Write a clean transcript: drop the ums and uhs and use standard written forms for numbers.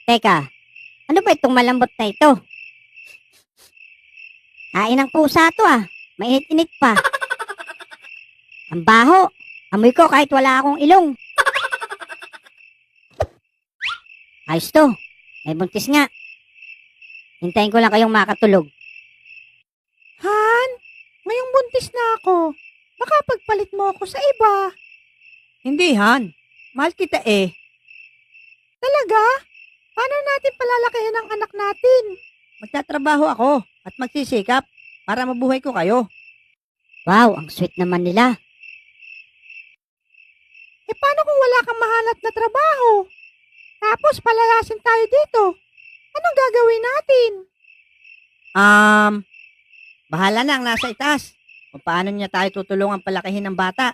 Teka, ano ba itong malambot na ito? Kain ng pusa to ah. Mainit-init pa. Ang baho. Amoy ko kahit wala akong ilong. Ayos to. May buntis nga. Hintayin ko lang kayong makatulog. Han, ngayong buntis na ako. Baka pagpalit mo ako sa iba. Hindi, Han. Mahal kita eh. Talaga? Paano natin palalakihin ang anak natin? Magtatrabaho ako at magsisikap para mabuhay ko kayo. Wow, ang sweet naman nila. Paano kung wala kang mahanap na trabaho? Tapos palalasin tayo dito. Anong gagawin natin? Bahala na ang nasa itaas. Kung paano niya tayo tutulungan palakihin ng bata.